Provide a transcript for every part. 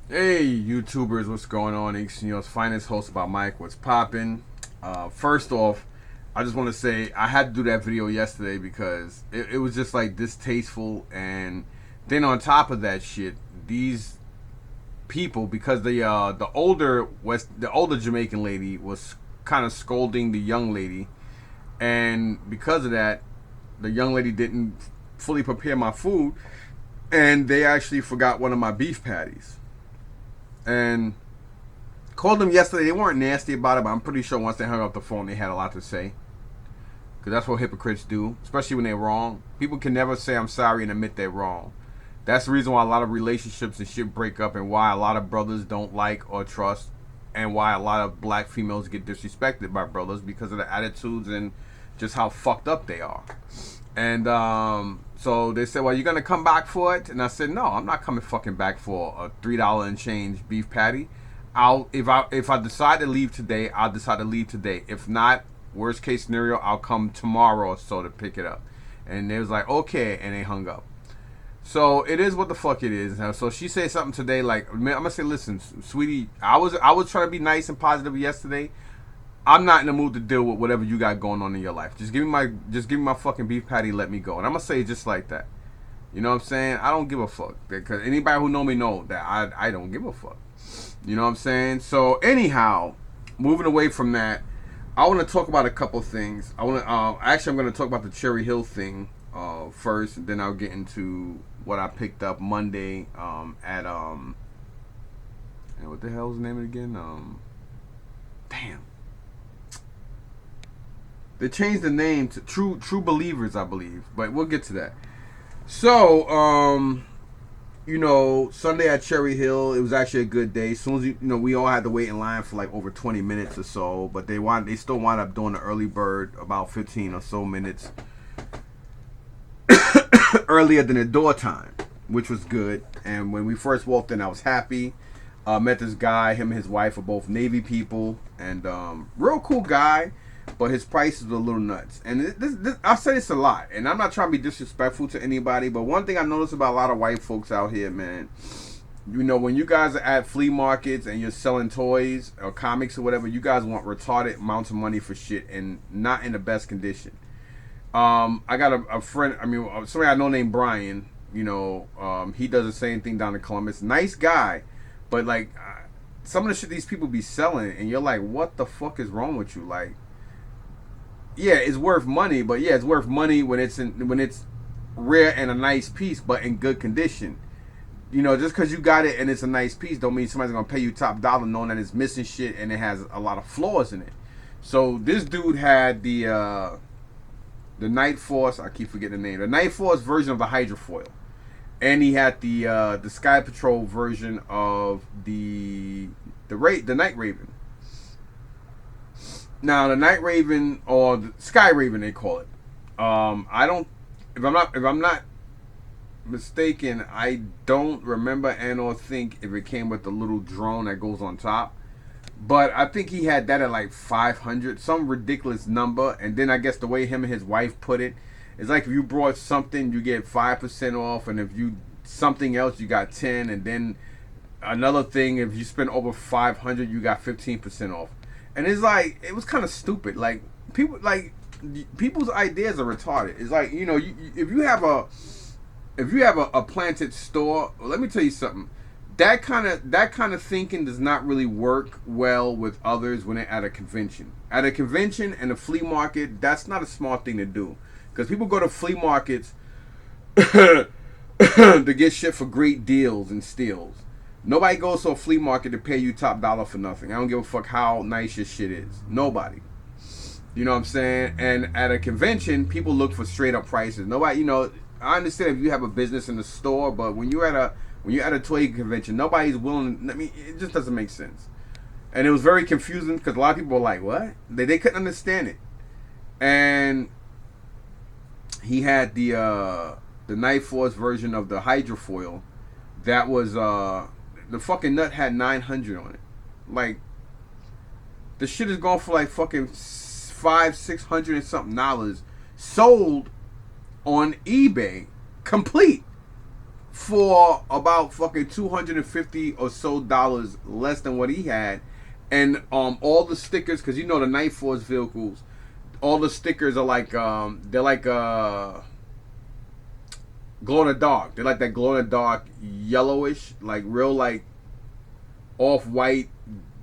Hey, YouTubers, what's going on? It's finest host about Mike. What's popping? First off, I just want to say I had to do that video yesterday because it was just like distasteful, and then on top of that shit, these people, because the older Jamaican lady was kind of scolding the young lady, and because of that, the young lady didn't fully prepare my food, and they actually forgot one of my beef patties. And called them yesterday. They weren't nasty about it, but I'm pretty sure once they hung up the phone, they had a lot to say. Because that's what hypocrites do, especially when they're wrong. People can never say I'm sorry and admit they're wrong. That's the reason why a lot of relationships and shit break up, and why a lot of brothers don't like or trust, and why a lot of black females get disrespected by brothers because of the attitudes and just how fucked up they are. And so they said, "Well, you're gonna come back for it?" And I said, "No, I'm not coming fucking back for a $3 and change beef patty. If I decide to leave today, I'll decide to leave today. If not, worst case scenario, I'll come tomorrow or so to pick it up." And they was like, "Okay," and they hung up. So it is what the fuck it is. So she said something today, like, I'm gonna say, "Listen, sweetie, I was trying to be nice and positive yesterday. I'm not in the mood to deal with whatever you got going on in your life. Just give me my fucking beef patty. Let me go." And I'm gonna say it just like that. You know what I'm saying? I don't give a fuck, because anybody who know me know that I don't give a fuck. You know what I'm saying? So anyhow, moving away from that, I want to talk about a couple things. I'm going to talk about the Cherry Hill thing first, and then I'll get into what I picked up Monday at what the hell's the name of it again? Damn. They changed the name to True Believers, I believe, but we'll get to that. So, Sunday at Cherry Hill, it was actually a good day. As soon as we all had to wait in line for like over 20 minutes or so, but they still wound up doing the early bird about 15 or so minutes earlier than the door time, which was good. And when we first walked in, I was happy. Met this guy. Him and his wife are both Navy people, and real cool guy. But his prices were a little nuts. And I say this a lot, and I'm not trying to be disrespectful to anybody, but one thing I notice about a lot of white folks out here, man, when you guys are at flea markets and you're selling toys or comics or whatever, you guys want retarded amounts of money for shit and not in the best condition. I got a friend, somebody I know named Brian. He does the same thing down in Columbus. Nice guy, but like some of the shit these people be selling, and you're like, what the fuck is wrong with you? Like, yeah, it's worth money, but yeah, it's worth money when it's rare and a nice piece, but in good condition. Just because you got it and it's a nice piece, don't mean somebody's gonna pay you top dollar knowing that it's missing shit and it has a lot of flaws in it. So this dude had the Night Force. I keep forgetting the name. The Night Force version of the hydrofoil, and he had the Sky Patrol version of the Night Raven. Now the Night Raven, or the Sky Raven they call it. I don't if I'm not mistaken, I don't remember and or think if it came with the little drone that goes on top. But I think he had that at like 500, some ridiculous number. And then I guess the way him and his wife put it, it's like if you brought something, you get 5% off, and if you something else, you got 10, and then another thing, if you spend over 500, you got 15% off. And it's like, it was kind of stupid. Like people's ideas are retarded. It's like, if you have a planted store, well, let me tell you something. That kind of thinking does not really work well with others when they're at a convention. At a convention and a flea market, that's not a smart thing to do, because people go to flea markets to get shit for great deals and steals. Nobody goes to a flea market to pay you top dollar for nothing. I don't give a fuck how nice your shit is. Nobody. You know what I'm saying? And at a convention, people look for straight up prices. Nobody, I understand if you have a business in the store, but when you're at a toy convention, nobody's willing. I mean, it just doesn't make sense. And it was very confusing because a lot of people were like, "What?" They couldn't understand it. And he had the Night Force version of the hydrofoil. That was the fucking nut had 900 on it. Like, the shit is going for like fucking 500-600 and something dollars, sold on eBay complete for about fucking $250 or so less than what he had. And all the stickers, because you know the Night Force vehicles, all the stickers are like they're like glow in the dark. They're like that glow in the dark yellowish, like real like off white,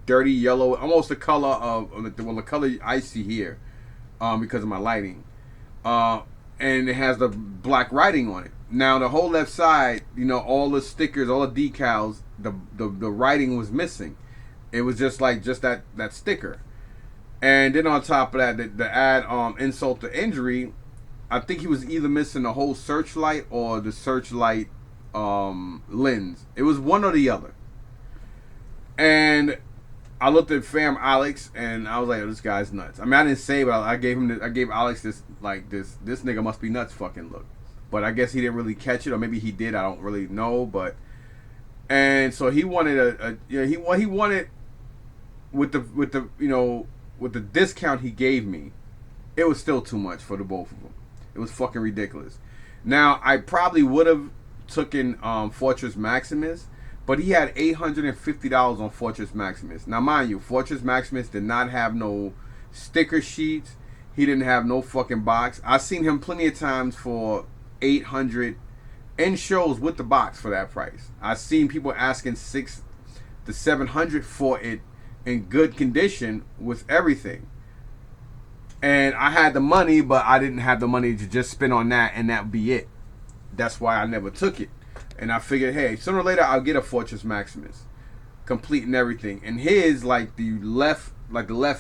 dirty yellow, almost the color of the color I see here, because of my lighting. And it has the black writing on it. Now the whole left side, you know, all the stickers, all the decals, the writing was missing. It was just that sticker. And then on top of that, the add insult to injury, I think he was either missing the whole searchlight or the searchlight lens. It was one or the other. And I looked at fam Alex and I was like, oh, this guy's nuts. I mean, I didn't say, but I gave Alex this nigga must be nuts fucking look. But I guess he didn't really catch it, or maybe he did. I don't really know. But and so he wanted he wanted with the discount he gave me, it was still too much for the both of them. It was fucking ridiculous. Now I probably would have taken Fortress Maximus, but he had $850 on Fortress Maximus. Now mind you, Fortress Maximus did not have no sticker sheets. He didn't have no fucking box. I've seen him plenty of times for $800 in shows with the box for that price. I've seen people asking $600 to $700 for it in good condition with everything. And I had the money, but I didn't have the money to just spend on that, and that would be it. That's why I never took it. And I figured, hey, sooner or later I'll get a Fortress Maximus, complete and everything. And his the left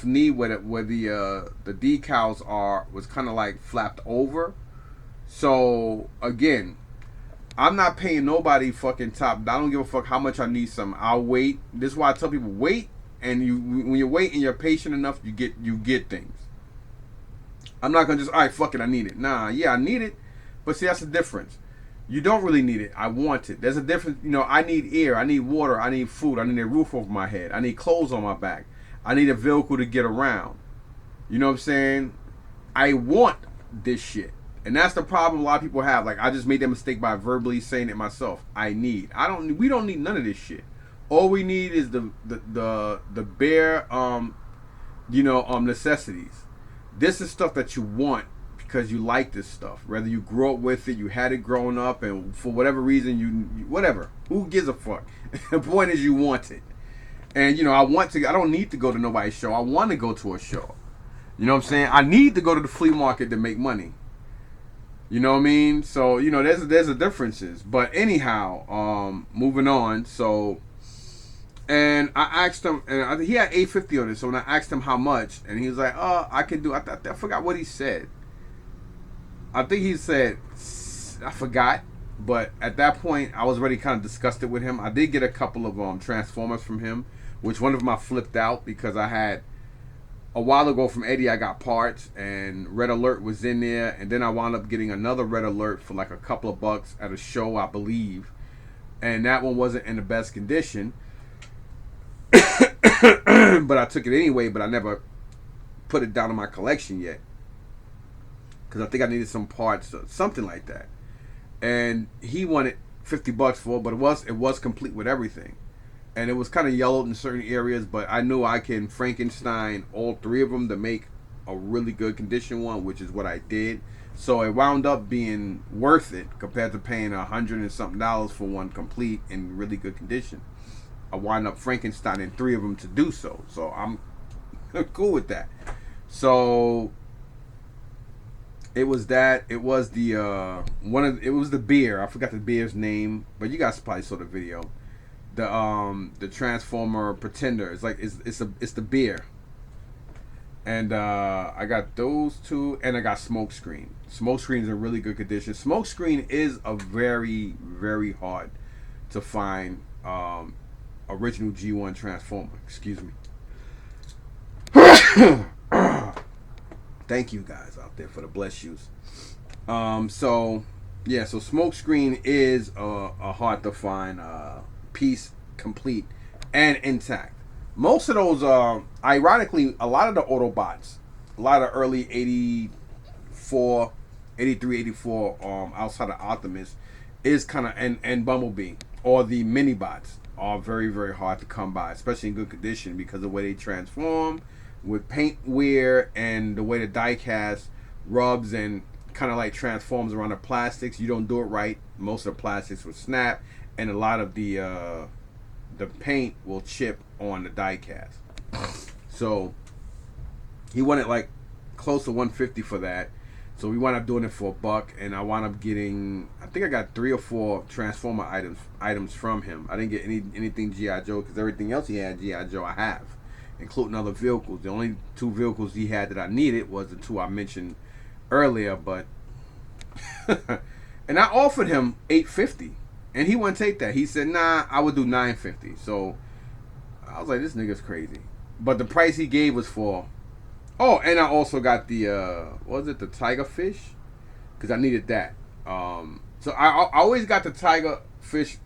knee where the decals are was kind of like flapped over. So again, I'm not paying nobody fucking top. I don't give a fuck how much I need some. I'll wait. This is why I tell people wait, and when you wait and you're patient enough, you get things. I'm not gonna just, all right, fuck it, I need it. Nah, yeah, I need it, but see, that's the difference. You don't really need it. I want it. There's a difference. You know, I need air. I need water. I need food. I need a roof over my head. I need clothes on my back. I need a vehicle to get around. You know what I'm saying? I want this shit. And that's the problem a lot of people have. Like, I just made that mistake by verbally saying it myself. We don't need none of this shit. All we need is the bare necessities. This is stuff that you want because you like this stuff. Whether you grew up with it, you had it growing up, and for whatever reason, you whatever. Who gives a fuck? The point is you want it. And, I don't need to go to nobody's show. I want to go to a show. You know what I'm saying? I need to go to the flea market to make money. You know what I mean? So, there's a differences. But anyhow, moving on. So, and I asked him, and he had $850 on it. So when I asked him how much, and he was like, "Oh, I can do." I forgot what he said. I think he said, I forgot. But at that point, I was already kind of disgusted with him. I did get a couple of Transformers from him, which one of them I flipped out because I had a while ago from Eddie. I got parts, and Red Alert was in there, and then I wound up getting another Red Alert for like a couple of bucks at a show, I believe, and that one wasn't in the best condition. But I took it anyway, but I never put it down in my collection yet because I think I needed some parts or something like that. And he wanted $50 for it, but it was complete with everything. And it was kind of yellowed in certain areas, but I knew I can Frankenstein all three of them to make a really good condition one, which is what I did. So it wound up being worth it compared to paying $100 and something for one complete in really good condition. I wound up Frankensteining three of them to do so. So I'm cool with that. So it was that. It was the it was the beer. I forgot the beer's name, but you guys probably saw the video. The Transformer Pretender. It's the beer. And I got those two, and I got Smokescreen. Smokescreen is in really good condition. Smokescreen is a very, very hard to find original G1 Transformer. Excuse me. Thank you guys out there for the bless yous. So Smokescreen is a hard to find piece, complete and intact. Most of those, ironically, a lot of the Autobots, a lot of early 84, 83, 84, outside of Optimus, is kind of, and Bumblebee or the mini bots are very, very hard to come by, especially in good condition because of the way they transform with paint wear and the way the die cast rubs and kind of like transforms around the plastics. You don't do it right, most of the plastics will snap, and a lot of the paint will chip on the die cast. So he wanted like close to 150 for that. So we wound up doing it for $1, and I wound up getting, I think I got 3 or 4 Transformer items from him. I didn't get anything G.I. Joe because everything else he had G.I. Joe I have, including other vehicles. The only 2 vehicles he had that I needed was the 2 I mentioned earlier, but and I offered him $850, and he wouldn't take that. He said, "Nah, I would do $950." So I was like, "This nigga's crazy." But the price he gave was for. Oh, and I also got the what was it, the tiger fish, because I needed that. So I always got the tiger fish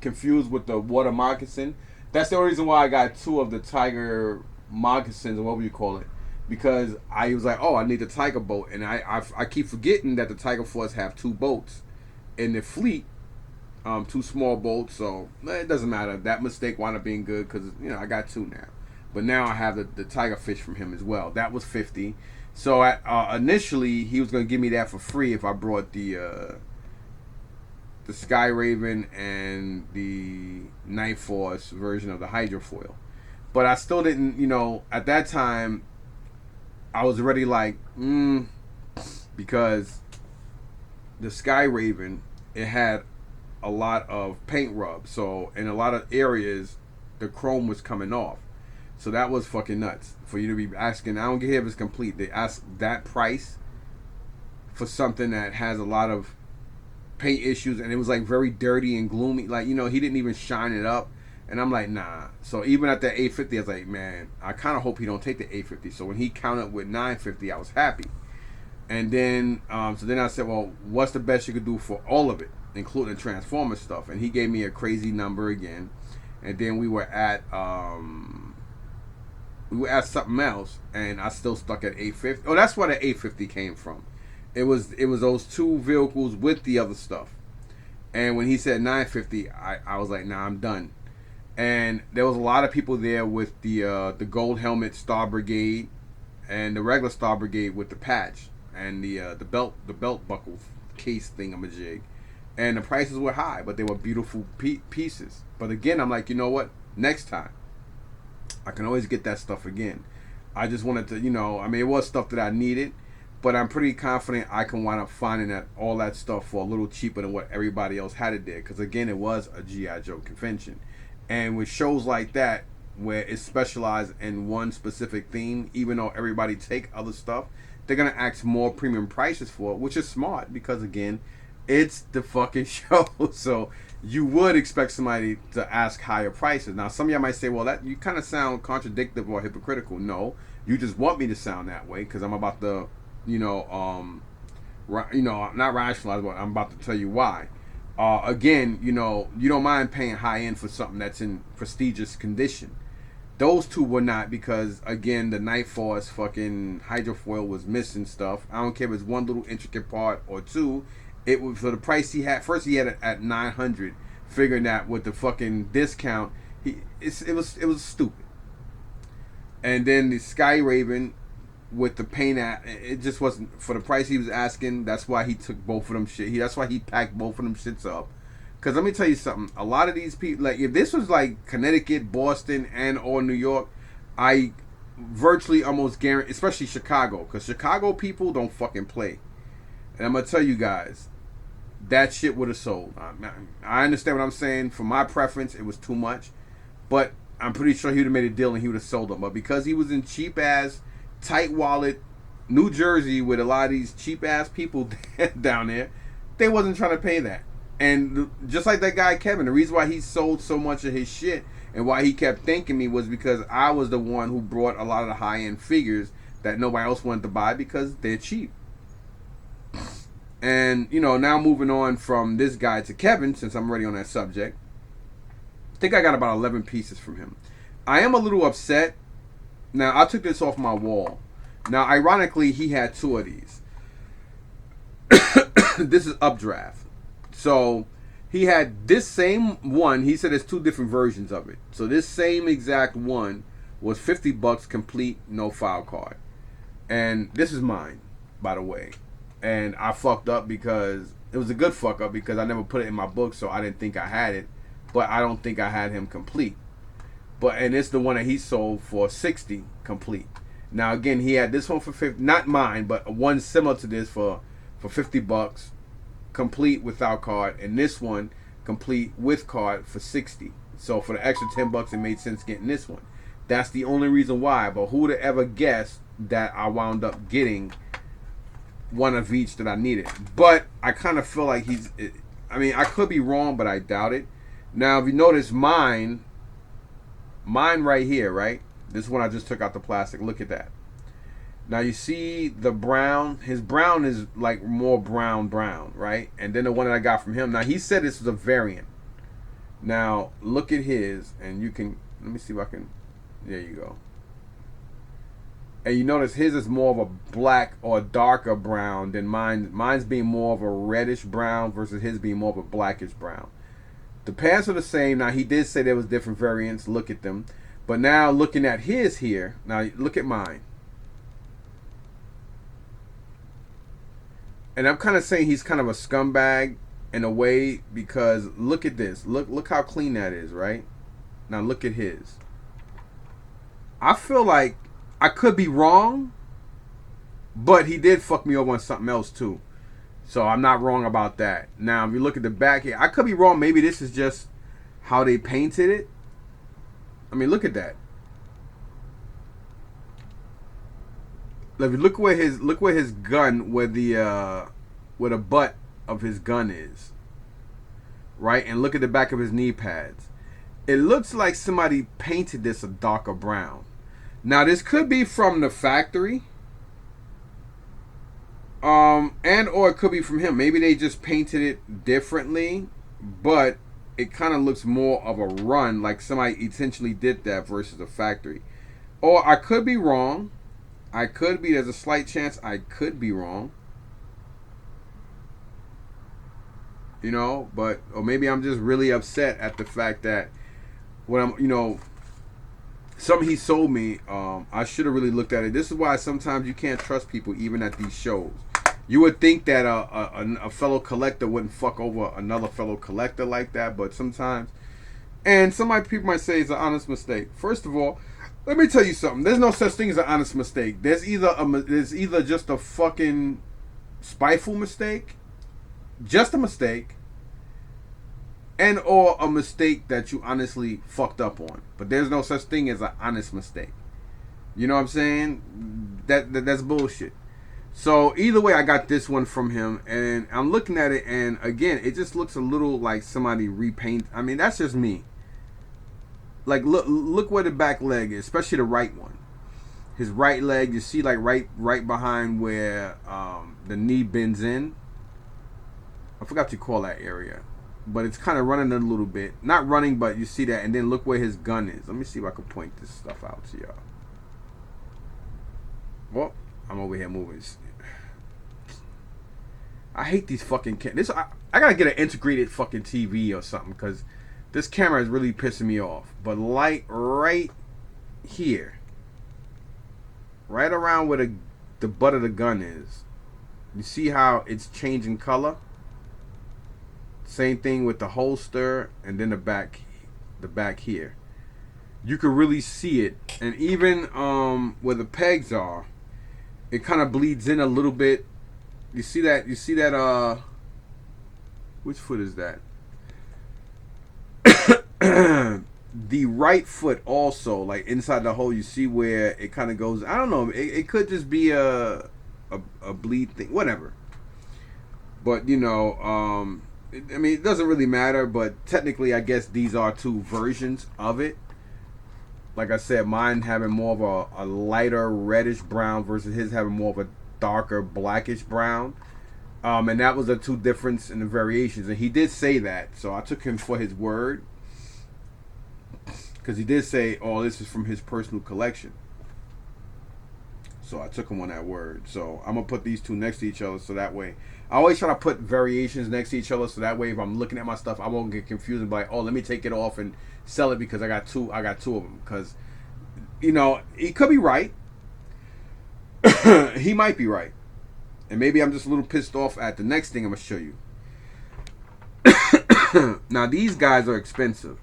confused with the water moccasin. That's the only reason why I got 2 of the tiger moccasins, or what would you call it, because I was like, oh, I need the tiger boat, and I keep forgetting that the Tiger Force have 2 boats in the fleet, 2 small boats. So it doesn't matter. That mistake wound up being good because I got 2 now. But now I have the tiger fish from him as well. That was $50. So initially he was gonna give me that for free if I brought the Sky Raven and the Night Force version of the hydrofoil. But I still didn't, at that time I was already like, because the Sky Raven, it had a lot of paint rub. So in a lot of areas the chrome was coming off. So that was fucking nuts for you to be asking. I don't care if it's complete. They ask that price for something that has a lot of paint issues, and it was like very dirty and gloomy. Like, he didn't even shine it up, and I'm like, nah. So even at that $850, I was like, man, I kind of hope he don't take the $850. So when he counted with $950, I was happy. And then, so then I said, well, what's the best you could do for all of it, including the Transformer stuff? And he gave me a crazy number again, and then we were at something else, and I still stuck at $850. Oh, that's where the $850 came from. It was those 2 vehicles with the other stuff. And when he said $950, I was like, nah, I'm done. And there was a lot of people there with the gold helmet Star Brigade and the regular Star Brigade with the patch and the belt buckle case thingamajig. And the prices were high, but they were beautiful pieces. But again, I'm like, you know what? Next time I can always get that stuff again. I just wanted to, it was stuff that I needed, but I'm pretty confident I can wind up finding that all that stuff for a little cheaper than what everybody else had it there. Because again, it was a G.I. Joe convention. And with shows like that, where it's specialized in one specific theme, even though everybody take other stuff, they're going to ask more premium prices for it, which is smart because, again, it's the fucking show. So you would expect somebody to ask higher prices. Now, some of y'all might say, well, that you kind of sound contradictory or hypocritical. No, you just want me to sound that way because I'm about to, not rationalize, but I'm about to tell you why. Again, you don't mind paying high end for something that's in prestigious condition. Those 2 were not, because again, the Night Force fucking hydrofoil was missing stuff. I don't care if it's 1 little intricate part or 2. It was for the price he had. First he had it at $900, figuring that with the fucking discount, it was stupid. And then the Sky Raven with the paint at, it just wasn't for the price he was asking. That's why he took both of them shit. That's why he packed both of them shits up. Because let me tell you something. A lot of these people, like if this was like Connecticut, Boston, and or New York, I virtually almost guarantee, especially Chicago, because Chicago people don't fucking play. And I'm gonna tell you guys, that shit would have sold. I understand what I'm saying. For my preference, it was too much, but I'm pretty sure he would have made a deal and he would have sold them. But because he was in cheap ass, tight wallet, New Jersey, with a lot of these cheap ass people down there, they wasn't trying to pay that. And just like that guy Kevin, the reason why he sold so much of his shit and why he kept thanking me was because I was the one who brought a lot of the high end figures that nobody else wanted to buy because they're cheap. And now moving on from this guy to Kevin, since I'm already on that subject, I think I got about 11 pieces from him. I am a little upset. Now, I took this off my wall. Now, ironically, he had 2 of these. This is Updraft. So he had this same one. He said there's two different versions of it. So this same exact one was $50 complete, no file card. And this is mine, by the way. And I fucked up because it was a good fuck up because I never put it in my book, so I didn't think I had it. But I don't think I had him complete. And it's the one that he sold for 60 complete. Now again, he had this one for 50, not mine, but one similar to this for $50 complete without card, and this one complete with card for 60. So for the extra $10, it made sense getting this one. That's the only reason why. But who would have ever guessed that I wound up getting one of each that I needed? But I kind of feel like I could be wrong, but I doubt it. Now, if you notice mine right here, right? This one I just took out the plastic. Look at that. Now you see the brown. His brown is like more brown, right? And then the one that I got from him. Now he said this was a variant. Now look at his, and you can, let me see if I can. There you go. And you notice his is more of a black or darker brown than mine. Mine's being more of a reddish brown versus his being more of a blackish brown. The pants are the same. Now he did say there was different variants. Look at them. But now looking at his here. Now look at mine. And I'm kind of saying he's kind of a scumbag in a way because look at this. Look how clean that is, right? Now look at his. I feel like I could be wrong, but he did fuck me over on something else too. So I'm not wrong about that. Now, if you look at the back here, I could be wrong. Maybe this is just how they painted it. I mean, look at that. Look where his gun, where the butt of his gun is, right? And look at the back of his knee pads. It looks like somebody painted this a darker brown. Now this could be from the factory, and or it could be from him. Maybe they just painted it differently, but it kind of looks more of a run, like somebody intentionally did that versus a factory. Or I could be wrong. There's a slight chance I could be wrong. You know, or maybe I'm just really upset at the fact that something he sold me, I should have really looked at it. This is why sometimes you can't trust people even at these shows. You would think that a fellow collector wouldn't fuck over another fellow collector like that, but sometimes, and people might say it's an honest mistake. First of all, let me tell you something. There's no such thing as an honest mistake. There's either just a fucking spiteful mistake, just a mistake, and or a mistake that you honestly fucked up on. But there's no such thing as an honest mistake. You know what I'm saying? That's bullshit. So either way, I got this one from him, and I'm looking at it, and again, it just looks a little like somebody repaint. I mean, that's just me. Like look where the back leg is, especially the right one. His right leg, you see, like right behind where the knee bends in. I forgot what you call that area, but it's kind of running a little bit. Not running, but you see that, and then look where his gun is. Let me see if I can point this stuff out to y'all. Well, I'm over here moving. I hate these fucking cameras. I gotta get an integrated fucking TV or something, because this camera is really pissing me off. But like right here, right around where the butt of the gun is, you see how it's changing color? Same thing with the holster, and then the back here. You can really see it, and even where the pegs are, it kind of bleeds in a little bit. You see that? Which foot is that? The right foot also, like inside the hole, you see where it kind of goes. I don't know. It could just be a bleed thing, whatever. But I mean, it doesn't really matter. But technically, I guess these are two versions of it. Like I said, mine having more of a lighter reddish brown versus his having more of a darker blackish brown. And that was the two difference in the variations. And he did say that. So I took him for his word. Because he did say, oh, this is from his personal collection. So I took him on that word. So I'm gonna put these two next to each other, so that way I always try to put variations next to each other, so that way if I'm looking at my stuff, I won't get confused and be like, oh, let me take it off and sell it because I got two of them. Because he could be right. He might be right, and maybe I'm just a little pissed off at the next thing I'm gonna show you. Now these guys are expensive,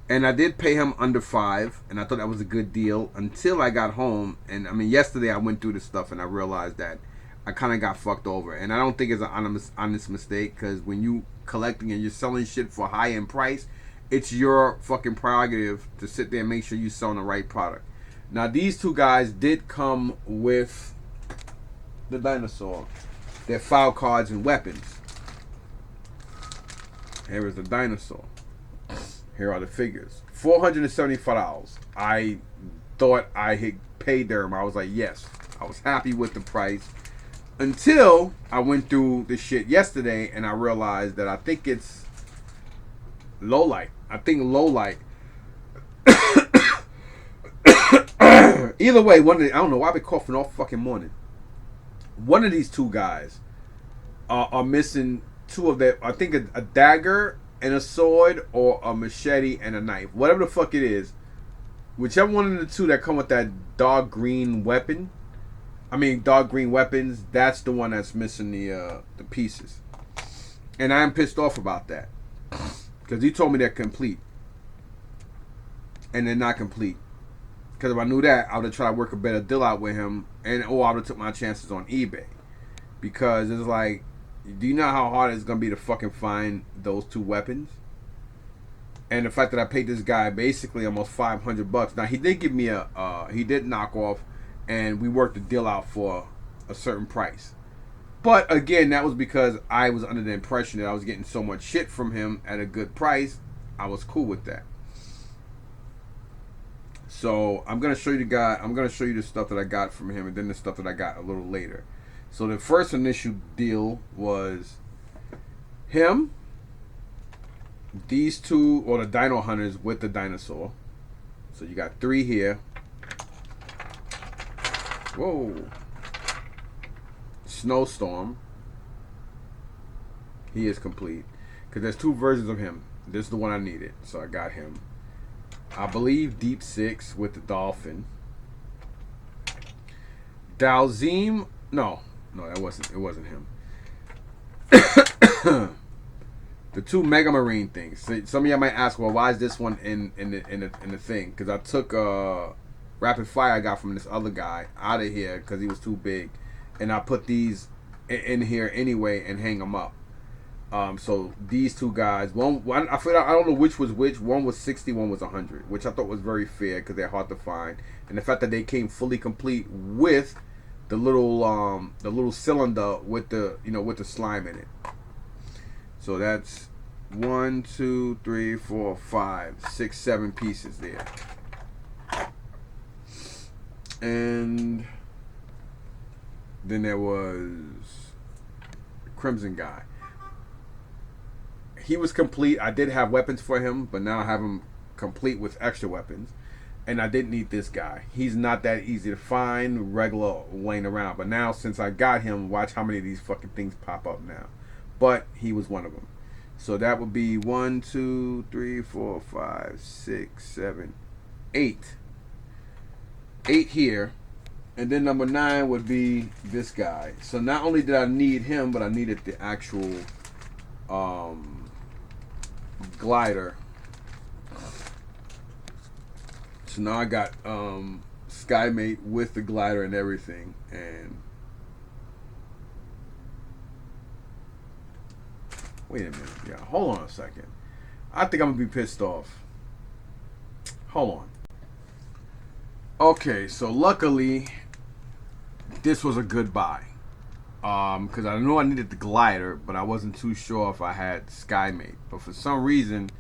and I did pay him under $5, and I thought that was a good deal until I got home. And I mean, yesterday I went through this stuff and I realized that I kind of got fucked over. And I don't think it's an honest mistake, because when you collecting and you're selling shit for high end price, it's your fucking prerogative to sit there and make sure you're selling the right product. Now these two guys did come with the dinosaur, their file cards and weapons. Here is the dinosaur. Here are the figures. $475. I thought I had paid them. I was like, yes. I was happy with the price. Until I went through the shit yesterday and I realized that I think it's low light. I think low light. Either way, I don't know why I've been coughing all fucking morning. One of these two guys are missing two of their, I think a dagger and a sword, or a machete and a knife. Whatever the fuck it is. Whichever one of the two that come with that dark green weapons, that's the one that's missing the pieces. And I am pissed off about that. Because he told me they're complete. And they're not complete. Because if I knew that, I would have tried to work a better deal out with him. Or I would have took my chances on eBay. Because it's like, do you know how hard it's going to be to fucking find those two weapons? And the fact that I paid this guy basically almost $500. Now, he did give me he did knock off, and we worked the deal out for a certain price. But again, that was because I was under the impression that I was getting so much shit from him at a good price. I was cool with that. So I'm gonna show you the stuff that I got from him, and then the stuff that I got a little later. So the first initial deal was him, these two, or the Dino Hunters with the dinosaur. So you got 3 here. Whoa. Snowstorm. He is complete. Because there's 2 versions of him. This is the one I needed. So I got him. I believe Deep Six with the dolphin. Dalzim. No, it wasn't him. The 2 Mega Marine things. So some of y'all might ask, well, why is this one in the thing? Because I took Rapid Fire I got from this other guy out of here because he was too big, and I put these in here anyway and hang them up. So these 2 guys, one I don't know which was which. One was 60, one was 100, which I thought was very fair because they're hard to find, and the fact that they came fully complete with the little cylinder with the slime in it. So that's 1, 2, 3, 4, 5, 6, 7 pieces there. And then there was Crimson guy. He was complete. I did have weapons for him, but now I have him complete with extra weapons. And I didn't need this guy. He's not that easy to find, regular laying around. But now, since I got him, watch how many of these fucking things pop up now. But he was one of them. So that would be 1, 2, 3, 4, 5, 6, 7, 8. 8 here. And then number 9 would be this guy. So not only did I need him, but I needed the actual glider. So now I got Skymate with the glider and everything. And wait a minute. Yeah, hold on a second. I think I'm gonna be pissed off. Hold on. Okay, so luckily this was a good buy. Because I knew I needed the glider, but I wasn't too sure if I had Skymate. But for some reason,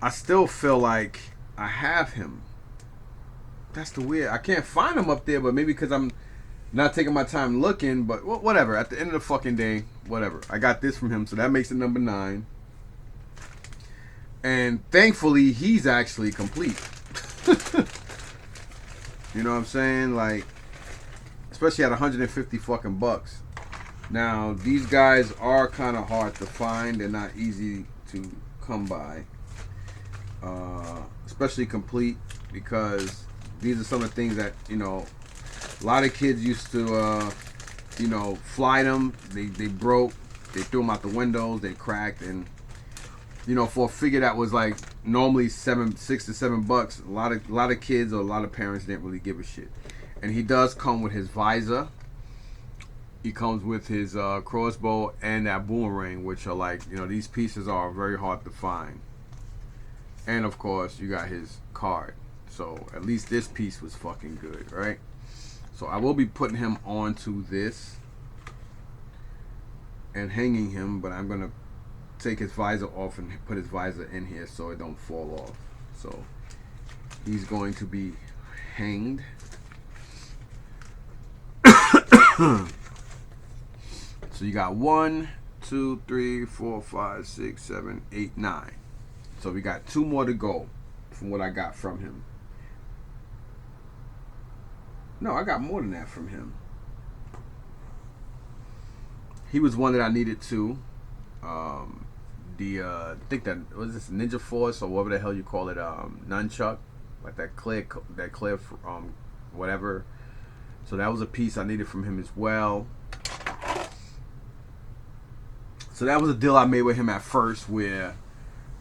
I still feel like I have him. That's the weird. I can't find him up there, but maybe because I'm not taking my time looking. But whatever. At the end of the fucking day, whatever. I got this from him, so that makes it number 9. And thankfully, he's actually complete. You know what I'm saying? Like, especially at 150 fucking bucks. Now these guys are kind of hard to find. They're not easy to come by, especially complete, because these are some of the things that, you know, a lot of kids used to, you know, fly them. They broke. They threw them out the windows. They cracked, and you know, for a figure that was like normally $6 to $7, a lot of kids or a lot of parents didn't really give a shit. And he does come with his visor. He comes with his crossbow and that boomerang, which are like, you know, these pieces are very hard to find. And of course, you got his card. So at least this piece was fucking good, right? So I will be putting him onto this and hanging him, but I'm gonna take his visor off and put his visor in here so it don't fall off. So he's going to be hanged. So you got 1, 2, 3, 4, 5, 6, 7, 8, 9. So we got 2 more to go from what I got from him. No, I got more than that from him. He was one that I needed too. I think that was this Ninja Force or whatever the hell you call it, nunchuck, like that clear, whatever. So that was a piece I needed from him as well. So that was a deal I made with him at first, where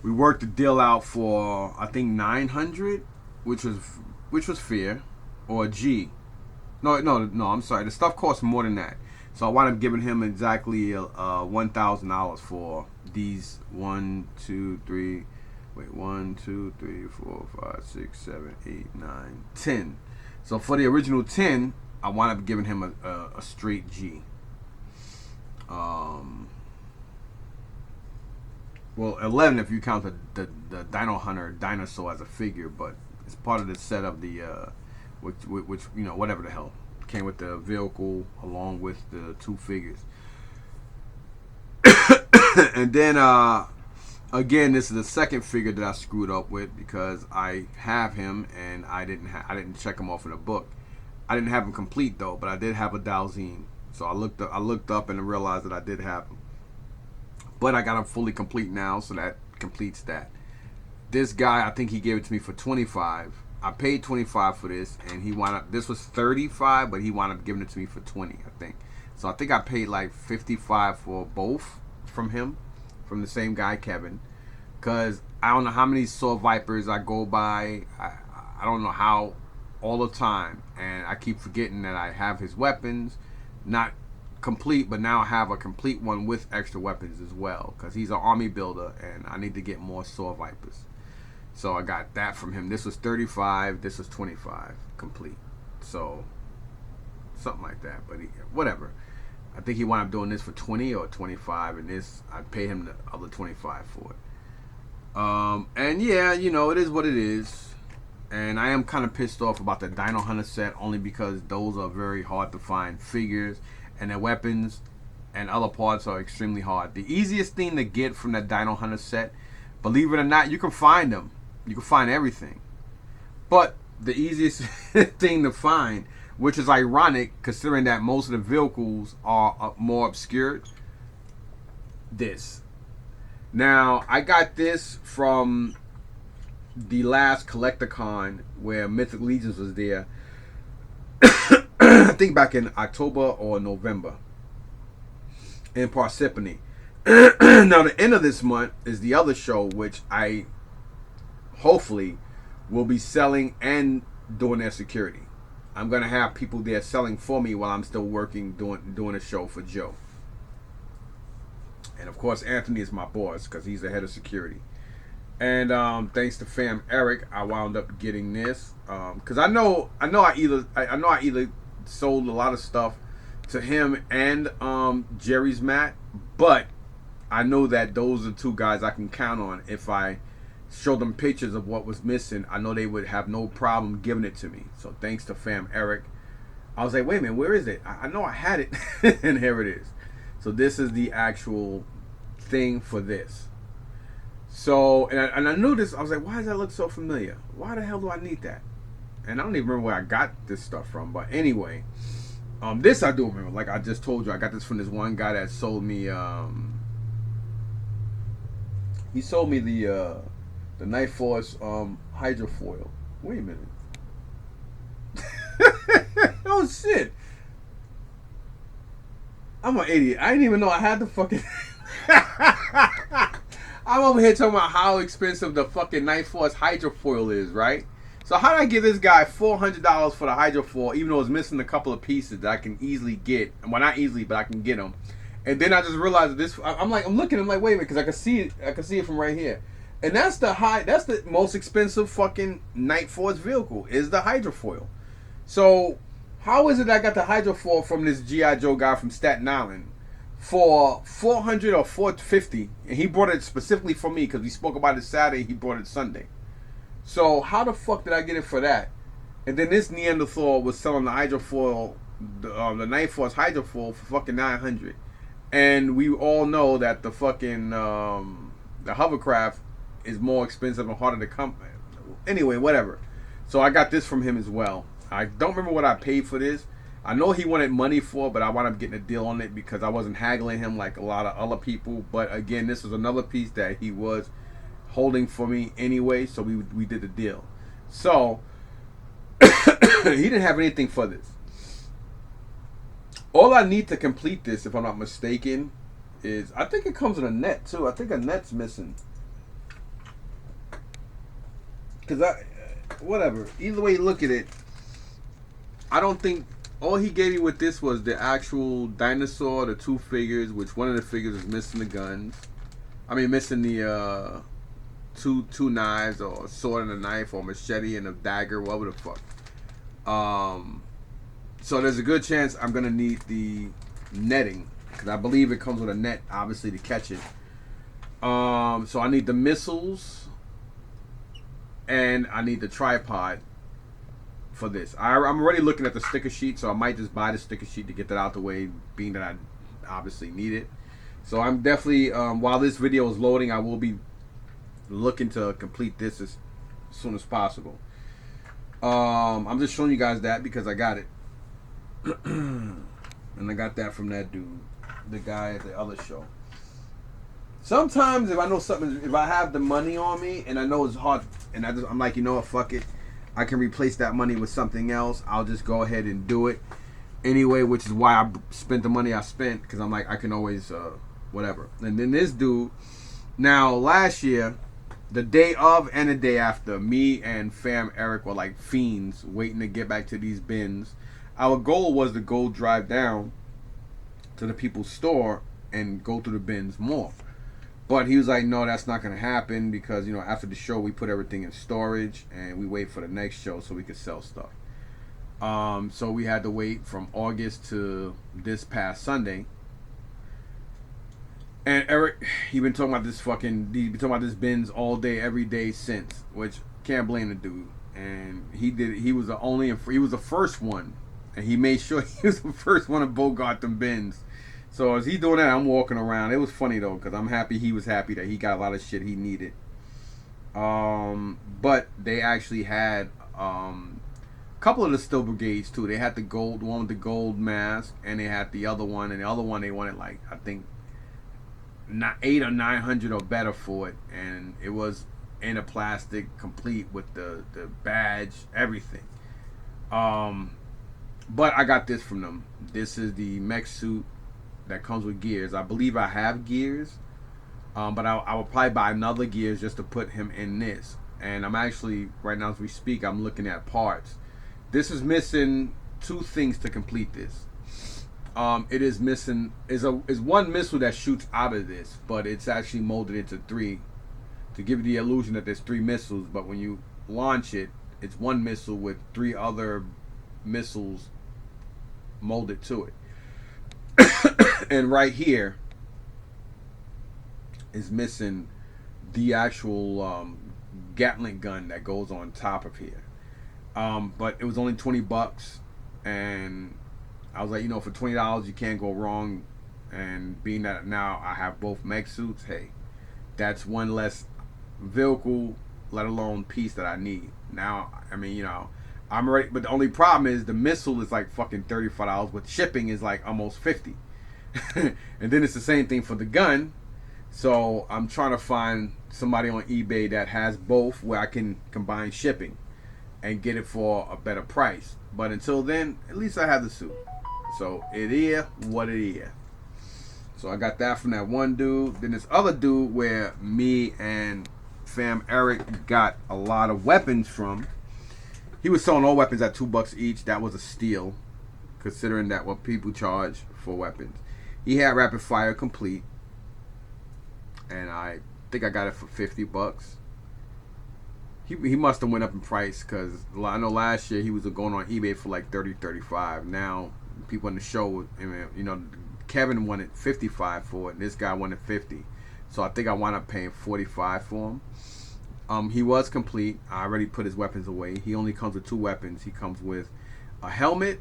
we worked the deal out for, I think, 900, which was fair, or a G. No, I'm sorry. The stuff cost more than that. So I wound up giving him exactly $1,000 for these 1, 2, 3, 4, 5, 6, 7, 8, 9, 10. So for the original 10, I wound up giving him a straight G. Well, 11 if you count the Dino Hunter dinosaur as a figure, but it's part of the set of the which you know, whatever the hell came with the vehicle along with the 2 figures. And then again, this is the second figure that I screwed up with, because I have him and I didn't check him off in the book. I didn't have him complete though, but I did have a Dalzine. So I looked up and realized that I did have him. But I got him fully complete now, so that completes that. This guy, I think he gave it to me for $25. I paid $25 for this, and he wound up, this was $35, but he wound up giving it to me for $20, I think. So I think I paid like $55 for both from him, from the same guy, Kevin. Because I don't know how many Saw Vipers I go by. I don't know how, all the time. And I keep forgetting that I have his weapons, not complete, but now I have a complete one with extra weapons as well, because he's an army builder and I need to get more Saw Vipers. So I got that from him. This was $35, this was $25 complete, so something like that. But whatever, I think he wound up doing this for $20 or $25, and this I paid him the other $25 for it. And yeah, you know, it is what it is. And I am kind of pissed off about the Dino Hunter set, only because those are very hard to find figures, and their weapons and other parts are extremely hard. The easiest thing to get from that Dino Hunter set, believe it or not, you can find them. You can find everything. But the easiest thing to find, which is ironic considering that most of the vehicles are more obscured, this. Now, I got this from the last Collecticon where Mythic Legions was there. I think back in October or November in Parsippany. Now the end of this month is the other show, which I hopefully will be selling and doing their security. I'm gonna have people there selling for me while I'm still working doing a show for Joe. And of course Anthony is my boss because he's the head of security. And thanks to Fam Eric, I wound up getting this because I know I either sold a lot of stuff to him and Jerry's Mat, but I know that those are 2 guys I can count on. If I show them pictures of what was missing, I know they would have no problem giving it to me. So thanks to Fam Eric. I was like, wait a minute, where is it? I know I had it. And here it is. So this is the actual thing for this. So, and I knew this. I was like, why does that look so familiar? Why the hell do I need that? And I don't even remember where I got this stuff from. But anyway, This I do remember. Like I just told you, I got this from this one guy that sold me. He sold me the Night Force hydrofoil. Wait a minute. Oh shit! I'm an idiot. I didn't even know I had the fucking. I'm over here talking about how expensive the fucking Night Force hydrofoil is, right? So how did I give this guy $400 for the hydrofoil, even though it's missing a couple of pieces that I can easily get? Well, not easily, but I can get them. And then I just realized that this. I'm looking. I'm like, wait a minute, because I can see it. I can see it from right here. And that's the most expensive fucking Night Force vehicle is the hydrofoil. So how is it I got the hydrofoil from this GI Joe guy from Staten Island for $400 or $450, and he brought it specifically for me because we spoke about it Saturday. He brought it Sunday. So how the fuck did I get it for that? And then this Neanderthal was selling the hydrofoil, the Night Force hydrofoil for fucking $900. And we all know that the fucking the hovercraft is more expensive and harder to come. Anyway, whatever. So I got this from him as well. I don't remember what I paid for this. I know he wanted money for it, but I wound up getting a deal on it because I wasn't haggling him like a lot of other people. But again, this was another piece that he was holding for me anyway, so we did the deal. So he didn't have anything for this. All I need to complete this, if I'm not mistaken, is I think it comes with a net too. I think a net's missing. Cause whatever. Either way you look at it, I don't think all he gave you with this was the actual dinosaur, the two figures, which one of the figures is missing the guns. I mean, missing the two knives, or a sword and a knife, or machete and a dagger, whatever the fuck. So there's a good chance I'm gonna need the netting because I believe it comes with a net, obviously, to catch it. So I need the missiles and I need the tripod for this. I'm already looking at the sticker sheet, so I might just buy the sticker sheet to get that out the way, being that I obviously need it. So I'm definitely, while this video is loading, I will be looking to complete this as soon as possible. I'm just showing you guys that because I got it. And I got that from that dude, the guy at the other show. Sometimes if I know something, if I have the money on me and I know it's hard, and I'm like, you know what, fuck it, I can replace that money with something else. I'll just go ahead and do it anyway, which is why I spent the money I spent, because I'm like, I can always whatever. And then this dude, now last year, the day of and the day after, me and fam Eric were like fiends waiting to get back to these bins. Our goal was to go drive down to the people's store and go through the bins more. But he was like, no, that's not going to happen because, you know, after the show, we put everything in storage and we wait for the next show so we could sell stuff. So we had to wait from August to this past Sunday. And Eric, he been talking about this bins all day, every day since, which can't blame the dude. And he was the first one. And he made sure he was the first one to bogart them bins. So as he doing that, I'm walking around. It was funny though, because I'm happy he was happy that he got a lot of shit he needed. But they actually had a couple of the Still Brigades too. They had the gold one with the gold mask, and they had the other one, and the other one they wanted like I think not 800 or 900 or better for it, and it was in a plastic, complete with the badge, everything. But I got this from them. This is the mech suit that comes with gears. I believe I have gears, but I will probably buy another gears just to put him in this. And I'm actually, right now as we speak, I'm looking at parts. This is missing two things to complete this. It is missing is one missile that shoots out of this, but it's actually molded into three to give you the illusion that there's three missiles. But when you launch it, it's one missile with three other missiles molded to it. And right here is missing the actual Gatling gun that goes on top of here. But it was only $20, and I was like, you know, for $20 you can't go wrong. And being that now I have both mech suits, hey, that's one less vehicle, let alone piece that I need. Now, I mean, you know, I'm ready, but the only problem is the missile is like fucking $35, but shipping is like almost 50. And then it's the same thing for the gun. So I'm trying to find somebody on eBay that has both, where I can combine shipping and get it for a better price. But until then, at least I have the suit. So it is what it is. So I got that from that one dude. Then this other dude where me and fam Eric got a lot of weapons from. He was selling all weapons at $2 each. That was a steal, considering that what people charge for weapons. He had rapid fire complete, and I think I got it for $50. He must have went up in price, because I know last year he was going on eBay for like 30, 35. Now people in the show, you know, Kevin wanted 55 for it, and this guy wanted 50. So I think I wound up paying 45 for him. He was complete. I already put his weapons away. He only comes with 2 weapons. He comes with a helmet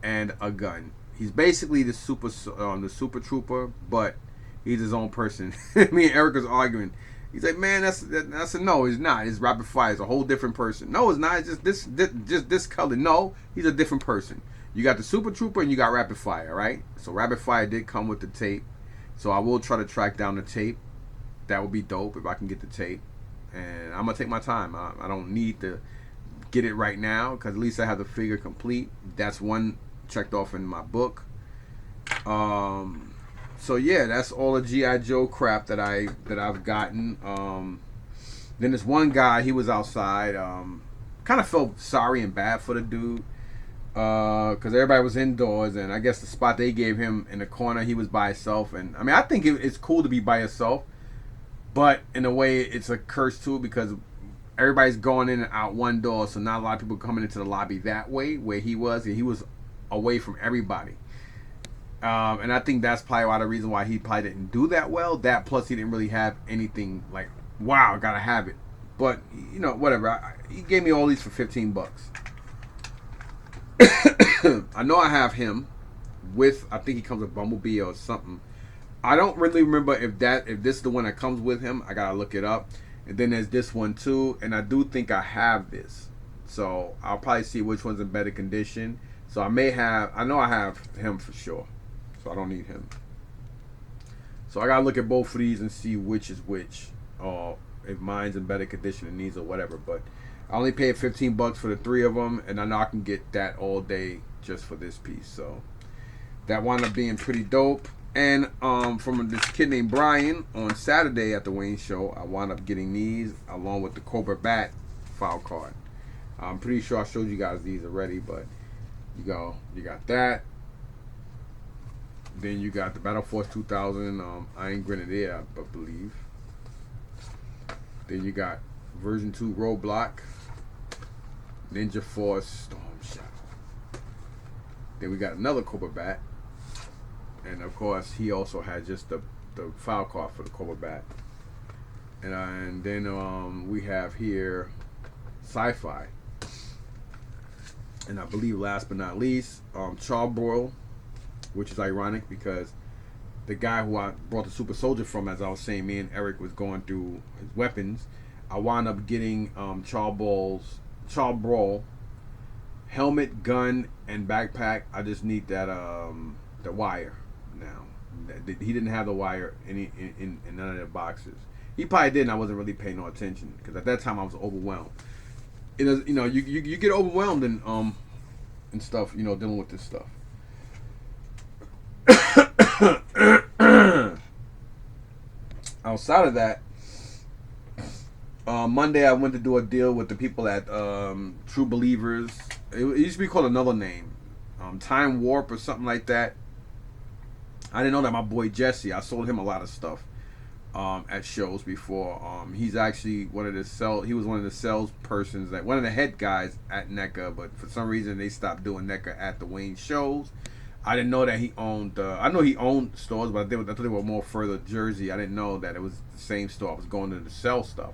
and a gun. He's basically the super trooper, but he's his own person. Me and Eric was arguing. He's like, man, that's a no. It's not. It's rapid fire. It's a whole different person. No, it's not. It's just this color. No, he's a different person. You got the super trooper and you got rapid fire, right? So rapid fire did come with the tape. So I will try to track down the tape. That would be dope if I can get the tape. And I'm gonna take my time. I don't need to get it right now, because at least I have the figure complete. That's one checked off in my book. So yeah, that's all the G.I. Joe crap that I've gotten. Then this one guy, he was outside. Kind of felt sorry and bad for the dude, because everybody was indoors, and I guess the spot they gave him in the corner, he was by himself. And I mean, I think it's cool to be by yourself, but in a way, it's a curse too, because everybody's going in and out one door, so not a lot of people coming into the lobby that way, where he was, and he was away from everybody. And I think that's probably the reason why he probably didn't do that well. That plus he didn't really have anything like, wow, I gotta have it. But you know, whatever. He gave me all these for $15. I know I have him with. I think he comes with Bumblebee or something. I don't really remember if this is the one that comes with him. I gotta look it up. And then there's this one too, and I do think I have this. So I'll probably see which one's in better condition. So I know I have him for sure. So I don't need him. So I gotta look at both of these and see which is which, or if mine's in better condition than these or whatever. But I only paid $15 for the 3 of them, and I know I can get that all day just for this piece. So that wound up being pretty dope. And from this kid named Brian on Saturday at the Wayne show, I wound up getting these along with the Cobra Bat file card. I'm pretty sure I showed you guys these already, but you got that. Then you got the Battle Force 2000 Iron Grenadier, I believe. Then you got version 2 Roadblock, Ninja Force Storm Shadow. Then we got another Cobra Bat. And of course, he also had just the file card for the Cobra Bat. And then we have here Sci-Fi. And I believe last but not least, Charbroil, which is ironic because the guy who I brought the Super Soldier from, as I was saying, me and Eric was going through his weapons. I wound up getting Charbroil helmet, gun, and backpack. I just need that the wire now. He didn't have the wire in none of the boxes. He probably did, and I wasn't really paying no attention because at that time I was overwhelmed. It is, you know, you get overwhelmed and stuff, you know, dealing with this stuff. Outside of that, Monday I went to do a deal with the people at True Believers. It used to be called another name, Time Warp or something like that. I didn't know that my boy Jesse, I sold him a lot of stuff at shows before. He's actually he was one of the salespersons, that one of the head guys at NECA, but for some reason they stopped doing NECA at the Wayne shows. I didn't know that he owned. I know he owned stores, but I thought they were more further Jersey. I didn't know that it was the same store I was going to sell stuff.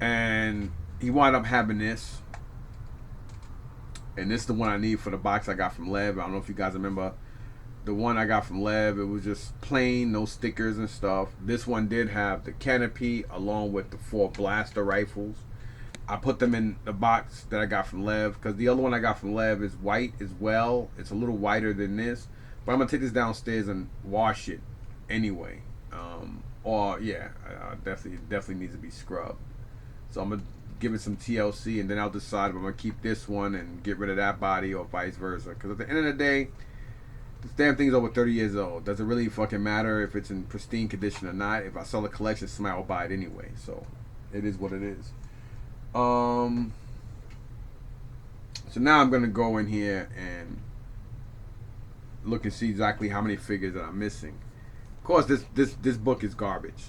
And he wound up having this, and this is the one I need for the box I got from Lev. I don't know if you guys remember the one I got from Lev. It was just plain, no stickers and stuff. This one did have the canopy along with the 4 blaster rifles. I put them in the box that I got from Lev because the other one I got from Lev is white as well. It's a little whiter than this, but I'm gonna take this downstairs and wash it anyway. Or yeah, definitely needs to be scrubbed. So I'm gonna give it some TLC and then I'll decide if I'm gonna keep this one and get rid of that body or vice versa. Because at the end of the day, this damn thing's over 30 years old. Does it really fucking matter if it's in pristine condition or not? If I sell a collection, somebody will buy it anyway. So it is what it is. So now I'm gonna go in here and look and see exactly how many figures that I'm missing. Of course, this book is garbage.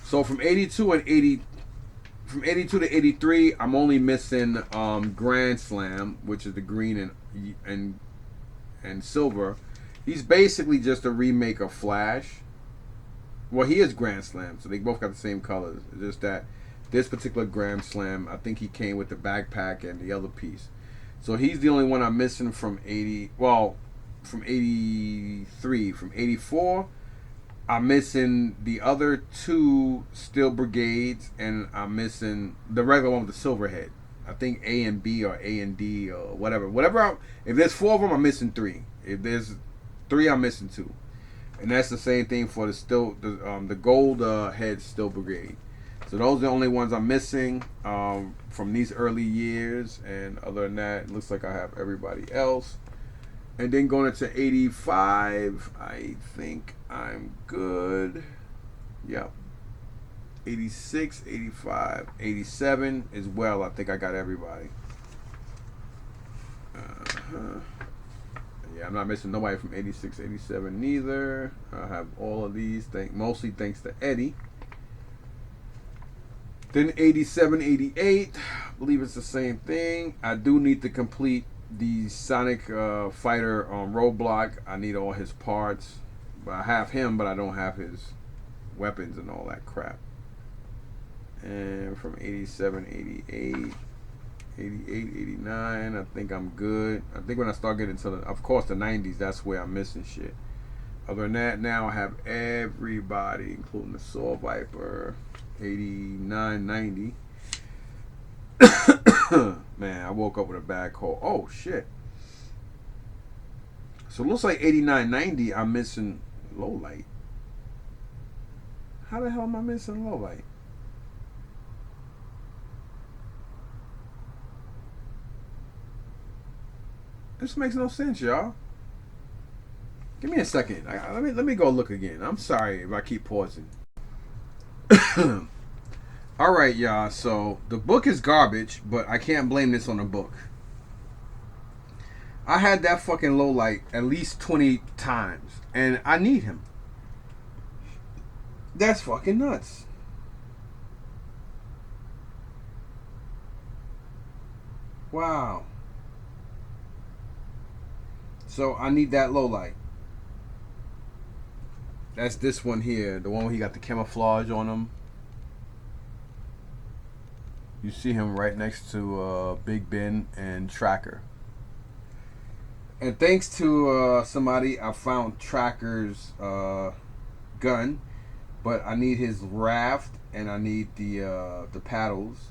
So from 82 to 83, I'm only missing Grand Slam, which is the green and silver. He's basically just a remake of Flash. Well, he is Grand Slam, so they both got the same colors. It's just that this particular Grand Slam, I think he came with the backpack and the other piece. So he's the only one I'm missing from 80. Well, from 83. From 84, I'm missing the other two Steel Brigades, and I'm missing the regular one with the silver head. I think A and B or A and D or whatever. If there's 4 of them, I'm missing 3. If there's 3, I'm missing 2. And that's the same thing for the gold head Steel Brigade. So those are the only ones I'm missing from these early years. And other than that, it looks like I have everybody else. And then going into 85, I think I'm good. Yep. 86, 85, 87 as well. I think I got everybody. Yeah, I'm not missing nobody from 86, 87 neither. I have all of these, mostly thanks to Eddie. Then 87, 88, I believe it's the same thing. I do need to complete the Sonic Fighter Roadblock. I need all his parts. But I have him, but I don't have his weapons and all that crap. And from 87, 88, 88, 89, I think I'm good. I think when I start getting to of course, the 90s, that's where I'm missing shit. Other than that, now I have everybody, including the Saw Viper, 89, 90. Man, I woke up with a bad cold. Oh, shit. So it looks like 89, 90, I'm missing low light. How the hell am I missing low light? This makes no sense, y'all. Give me a second. Let me go look again. I'm sorry if I keep pausing. All right, y'all. So the book is garbage, but I can't blame this on the book. I had that fucking low light at least 20 times, and I need him. That's fucking nuts. Wow. So I need that low light. That's this one here, the one where he got the camouflage on him. You see him right next to Big Ben and Tracker. And thanks to somebody, I found Tracker's gun, but I need his raft and I need the paddles.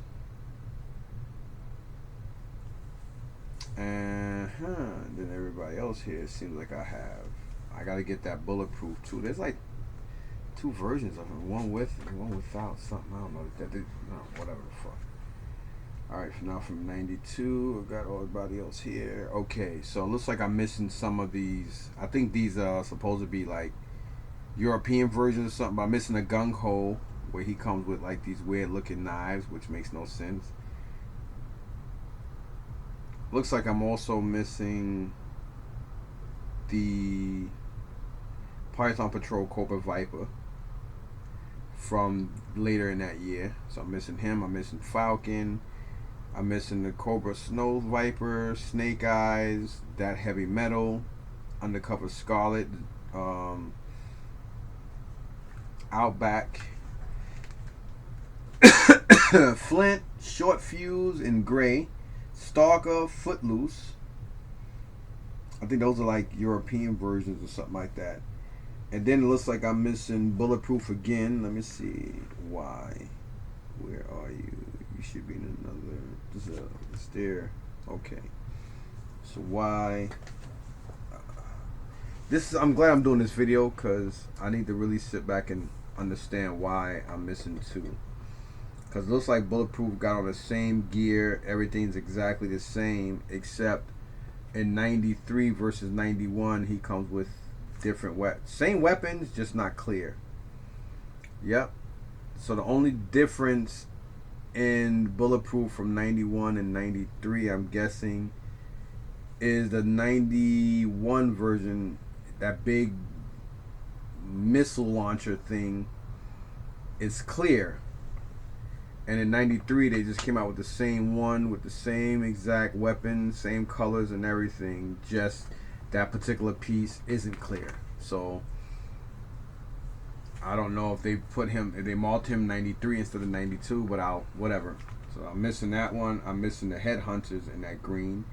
And then everybody else here seems like I have. I gotta get that bulletproof too. There's like 2 versions of him, one with and one without something. I don't know. Whatever the fuck. Alright, now from 92, I got everybody else here. Okay, so it looks like I'm missing some of these. I think these are supposed to be like European versions or something, but I'm missing a gung ho where he comes with like these weird looking knives, which makes no sense. Looks like I'm also missing the Python Patrol Cobra Viper from later in that year. So I'm missing him. I'm missing Falcon. I'm missing the Cobra Snow Viper, Snake Eyes, that Heavy Metal, Undercover Scarlet, Outback, Flint, Short Fuse in gray, Stalker, Footloose. I think those are like European versions or something like that. And then it looks like I'm missing Bulletproof again. Let me see why. Where are you? You should be in another. This is a stair. Okay. So why? This is. I'm glad I'm doing this video because I need to really sit back and understand why I'm missing two. Because it looks like Bulletproof got on the same gear. Everything's exactly the same except in 93 versus 91 he comes with different same weapons, just not clear. Yep. So the only difference in Bulletproof from 91 and 93, I'm guessing, is the 91 version, that big missile launcher thing is clear. And in 93, they just came out with the same one, with the same exact weapon, same colors and everything. Just that particular piece isn't clear. So I don't know if they if they marked him 93 instead of 92, but whatever. So I'm missing that one. I'm missing the headhunters in that green.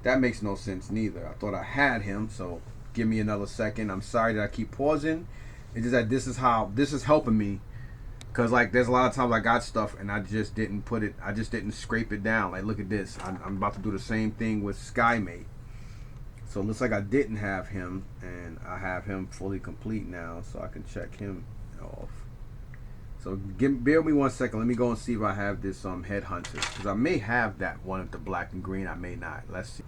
That makes no sense neither. I thought I had him, so give me another second. I'm sorry that I keep pausing. It's just that this is helping me. Cause like there's a lot of times I got stuff and I just didn't scrape it down. Like look at this. I'm about to do the same thing with Skymate. So it looks like I didn't have him, and I have him fully complete now, so I can check him off. So bear with me 1 second. Let me go and see if I have this headhunter, because I may have that one with the black and green. I may not. Let's see.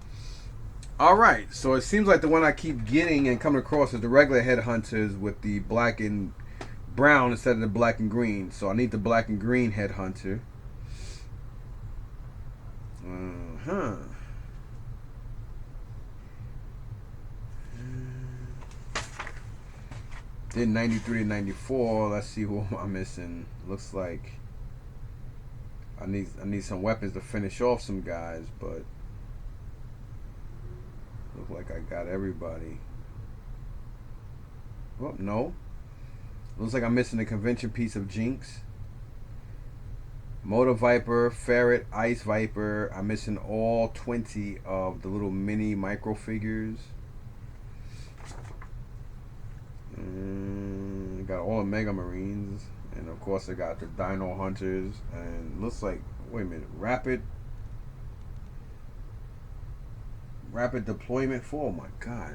All right. So it seems like the one I keep getting and coming across is the regular headhunters with the black and brown instead of the black and green. So I need the black and green headhunter. Did 93 to 94. Let's see who I'm missing. Looks like I need some weapons to finish off some guys, but look like I got everybody. Oh no. Looks like I'm missing the convention piece of Jinx. Motor Viper, Ferret, Ice Viper. I'm missing all 20 of the little mini micro figures. Got all the Mega Marines. And of course I got the Dino Hunters. And looks like, wait a minute, Rapid Deployment 4. Oh my god.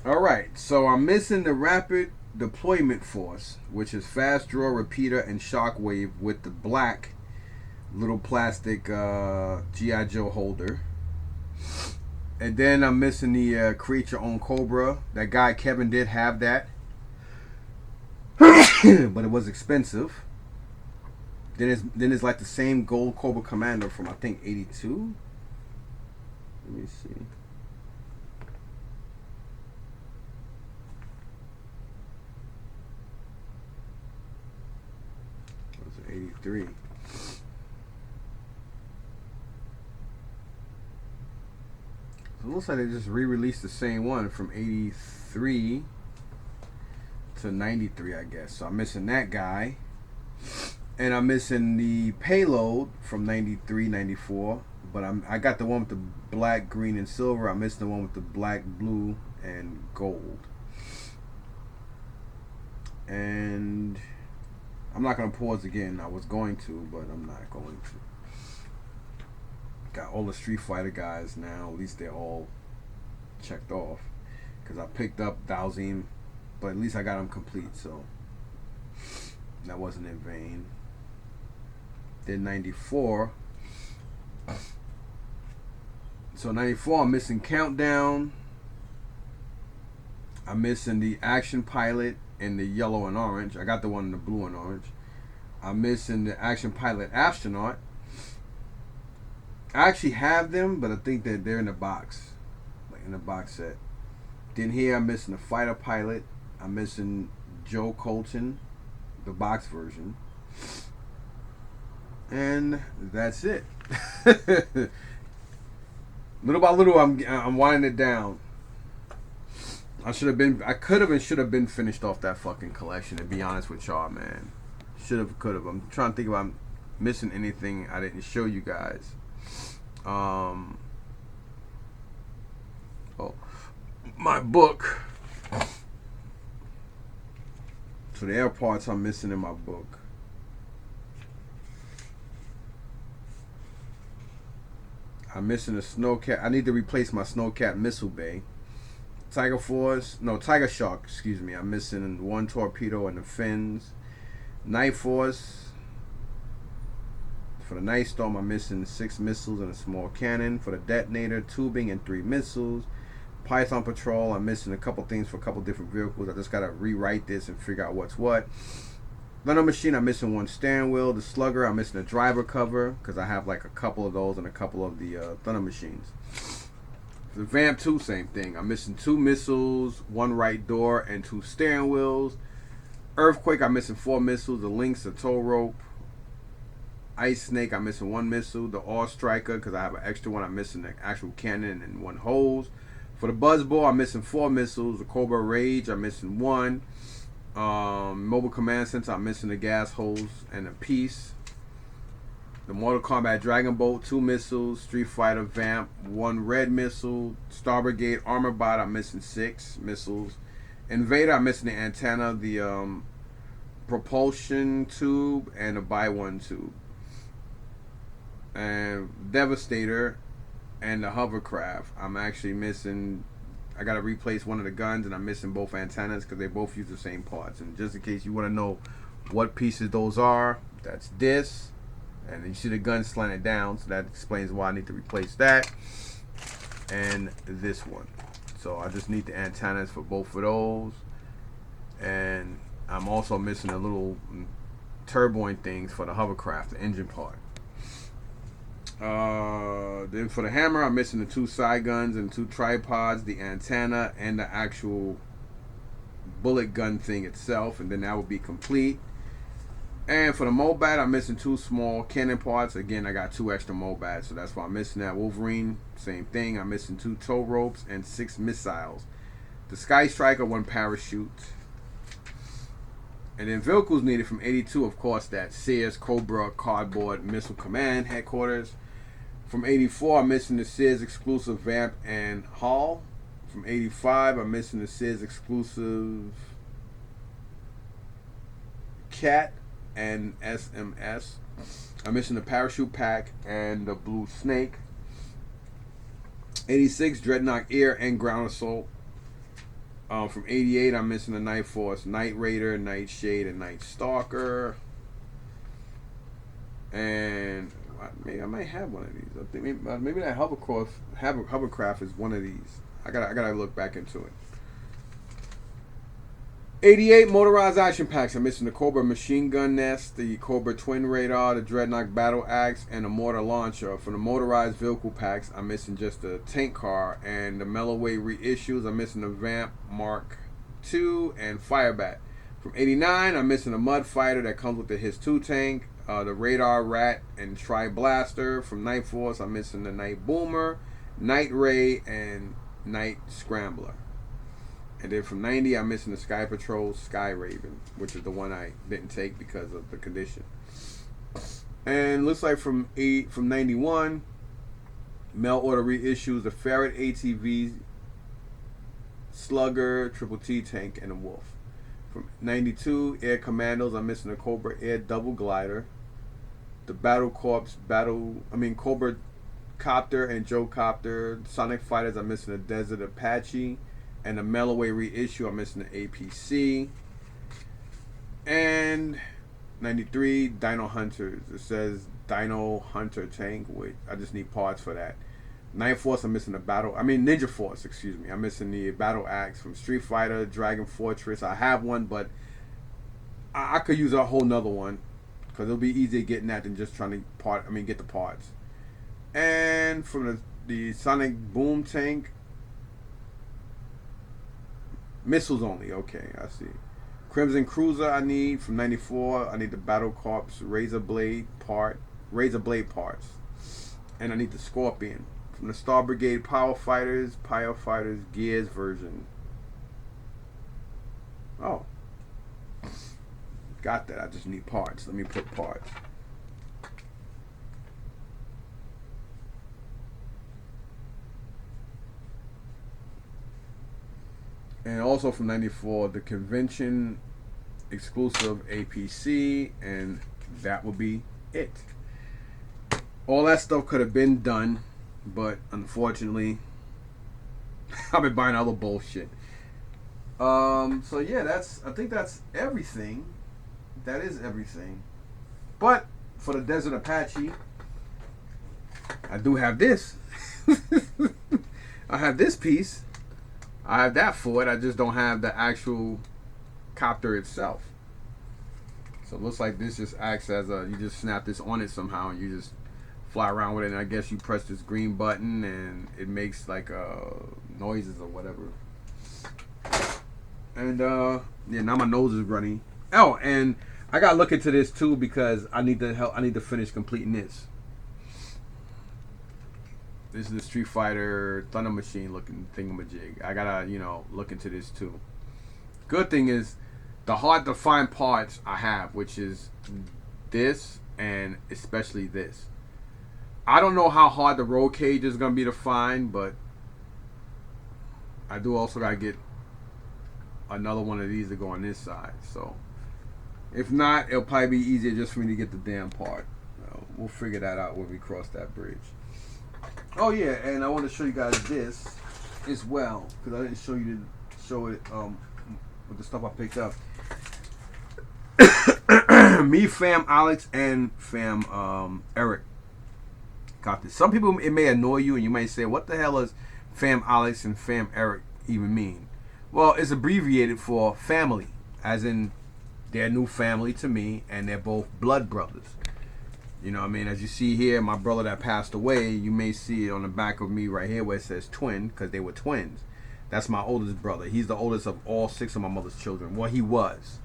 Alright, so I'm missing the Rapid Deployment Force, which is Fast Draw, Repeater, and Shockwave with the black little plastic G.I. Joe holder. And then I'm missing the Create Your Own Cobra. That guy Kevin did have that. But it was expensive. Then it's like the same gold Cobra Commander from I think 82. Let me see. That was 83. It looks like they just re-released the same one from 83 to 93, I guess. So I'm missing that guy. And I'm missing the Payload from 93, 94. But I got the one with the black, green, and silver. I missed the one with the black, blue, and gold. And I'm not going to pause again. I was going to, but I'm not going to. Got all the Street Fighter guys now. At least they're all checked off. Because I picked up Dhalsim, but at least I got them complete, so that wasn't in vain. Then 94. So 94, I'm missing Countdown. I'm missing the Action Pilot in the yellow and orange. I got the one in the blue and orange. I'm missing the Action Pilot Astronaut. I actually have them, but I think that they're in the box, like in the box set. Then here I'm missing the Fighter Pilot. I'm missing Joe Colton, the box version, and that's it. Little by little, I'm winding it down. I could have and should have been finished off that fucking collection. To be honest with y'all, man, should have, could have. I'm trying to think if I'm missing anything I didn't show you guys. My book. So there are parts I'm missing in my book. I'm missing a Snowcat. I need to replace my Snowcat missile bay. Tiger Shark, excuse me. I'm missing one torpedo and the fins. Night Force. For the Night Storm, I'm missing 6 missiles and a small cannon. For the detonator, tubing and 3 missiles. Python Patrol, I'm missing a couple things for a couple different vehicles. I just gotta rewrite this and figure out what's what. Thunder Machine, I'm missing 1 steering wheel. The Slugger, I'm missing a driver cover because I have like a couple of those and a couple of the Thunder Machines. For the Vamp 2, same thing. I'm missing 2 missiles, 1 right door, and 2 steering wheels. Earthquake, I'm missing 4 missiles. The Lynx, a tow rope. Ice Snake, I'm missing 1 missile. The All Striker, because I have an extra one, I'm missing the actual cannon and 1 hose. For the Buzzball, I'm missing 4 missiles. The Cobra Rage, I'm missing 1. Mobile Command Center, I'm missing the gas hose and a piece. The Mortal Kombat Dragon Bolt, 2 missiles. Street Fighter Vamp, 1 red missile. Star Brigade Armor Bot, I'm missing 6 missiles. Invader, I'm missing the antenna, the propulsion tube, and the buy one tube. And Devastator and the hovercraft, I'm actually missing. I gotta replace one of the guns, and I'm missing both antennas because they both use the same parts. And just in case you want to know what pieces those are, that's this, and you see the gun slanted down, so that explains why I need to replace that. And this one, so I just need the antennas for both of those, and I'm also missing the little turboing things for the hovercraft, the engine part. Then for the hammer, I'm missing the 2 side guns and 2 tripods, the antenna, and the actual bullet gun thing itself, and then that will be complete. And for the Mobat, I'm missing 2 small cannon parts. Again, I got 2 extra Mobats, so that's why I'm missing that. Wolverine, same thing. I'm missing 2 tow ropes and 6 missiles. The Sky Striker, 1 parachute. And then vehicles needed from 82, of course, that Sears Cobra Cardboard Missile Command Headquarters. From 84, I'm missing the Sears exclusive Vamp and Hall. From 85, I'm missing the Sears exclusive Cat and SMS. I'm missing the Parachute Pack and the Blue Snake. 86, Dreadnought Air and Ground Assault. From 88, I'm missing the Night Force, Night Raider, Night Shade, and Night Stalker. And maybe I might have one of these. I think maybe that hovercraft is one of these. I gotta look back into it. 88 motorized action packs. I'm missing the Cobra machine gun nest, the Cobra twin radar, the Dreadnought battle axe, and the mortar launcher. For the motorized vehicle packs, I'm missing just the tank car and the Melloway reissues. I'm missing the Vamp Mark II and Firebat. From 89, I'm missing the Mud Fighter that comes with the His 2 tank, the Radar Rat and Tri Blaster. From Night Force, I'm missing the Night Boomer, Night Ray, and Night Scrambler. And then from 90, I'm missing the Sky Patrol Sky Raven, which is the one I didn't take because of the condition. And looks like from 91, mail order reissues the Ferret ATV, Slugger, Triple T tank, and a Wolf. From 92, Air Commandos, I'm missing the Cobra Air Double Glider, the Battle Corps Cobra Copter and Joe Copter. Sonic Fighters, I'm missing the Desert Apache. And the Melloway reissue, I'm missing the APC. And 93, Dino Hunters. It says Dino Hunter tank, which I just need parts for that. Night Force, I'm missing the Ninja Force, excuse me. I'm missing the battle axe from Street Fighter, Dragon Fortress. I have one, but I could use a whole nother one because it'll be easier getting that than just trying to get the parts. And from the Sonic Boom tank, missiles only. Okay, I see. Crimson Cruiser I need from 94. I need the Battle Corps Razor Blade parts. And I need the Scorpion. From the Star Brigade Power Fighters Gears version. Oh. Got that. I just need parts. Let me put parts. And also from 94, the convention exclusive APC, and that will be it. All that stuff could have been done but unfortunately, I've been buying other bullshit. So yeah, I think that's everything. That is everything. But for the Desert Apache, I do have this. I have this piece. I have that for it. I just don't have the actual copter itself. So it looks like this just acts as you just snap this on it somehow and you just fly around with it, and I guess you press this green button and it makes like noises or whatever. And yeah, now my nose is running. Oh, and I gotta look into this too because I need to finish completing this. This is the Street Fighter Thunder Machine looking thingamajig. I gotta, look into this too. Good thing is the hard to find parts I have, which is this and especially this. I don't know how hard the roll cage is gonna be to find, but I do also gotta get another one of these to go on this side. So if not, it'll probably be easier just for me to get the damn part. We'll figure that out when we cross that bridge. Oh yeah, and I want to show you guys this as well because I didn't show it with the stuff I picked up. Me, fam Alex, and fam Eric got this. Some people, it may annoy you and you might say, what the hell is fam Alex and fam Eric even mean? Well, it's abbreviated for family, as in they're new family to me and they're both blood brothers. You know what I mean? As you see here, my brother that passed away, you may see it on the back of me right here where it says twin, because they were twins. That's my oldest brother. He's the oldest of all 6 of my mother's children. Well, he was.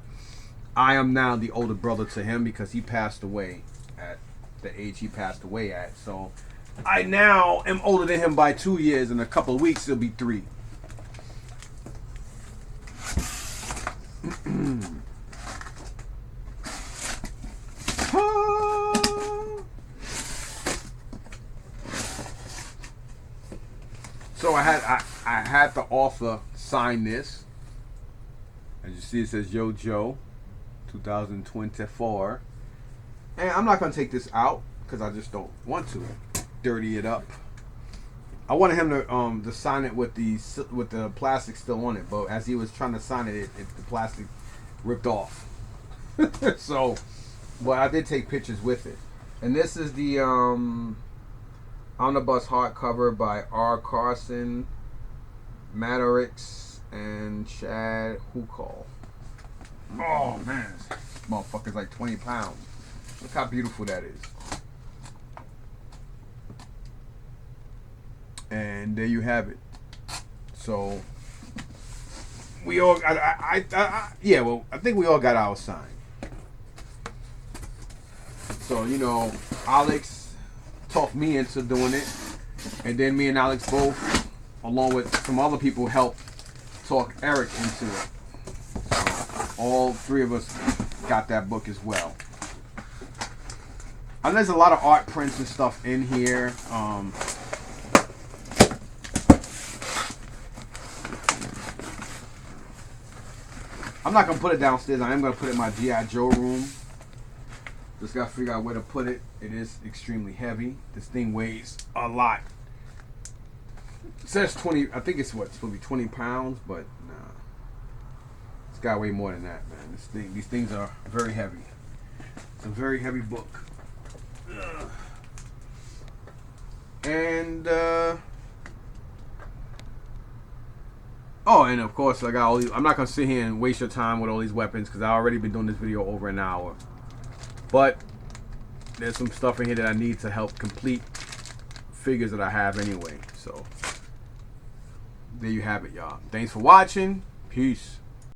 I am now the older brother to him because he passed away at the age he passed away at. So I now am older than him by 2 years. In a couple of weeks, it'll be 3. So I had the author sign this. As you see, it says Yo Joe 2024. And I'm not going to take this out because I just don't want to dirty it up. I wanted him to sign it with the plastic still on it, but as he was trying to sign it, the plastic ripped off. So, but I did take pictures with it. And this is the omnibus hardcover by R. Carson, Matarix, and Chad Hukal. Oh man, this motherfucker's like 20 pounds. Look how beautiful that is. And there you have it. So we all, yeah. Well, I think we all got our sign. So Alex talked me into doing it, and then me and Alex both, along with some other people, helped talk Eric into it. So all 3 of us got that book as well. And there's a lot of art prints and stuff in here. I'm not going to put it downstairs. I am going to put it in my G.I. Joe room. Just got to figure out where to put it. It is extremely heavy. This thing weighs a lot. It says 20. I think it's supposed to be 20 pounds, but nah. It's got to weigh more than that, man. These things are very heavy. It's a very heavy book. And oh, and of course I got all these. I'm not gonna sit here and waste your time with all these weapons because I already been doing this video over an hour. But there's some stuff in here that I need to help complete figures that I have anyway. So there you have it, y'all. Thanks for watching. Peace.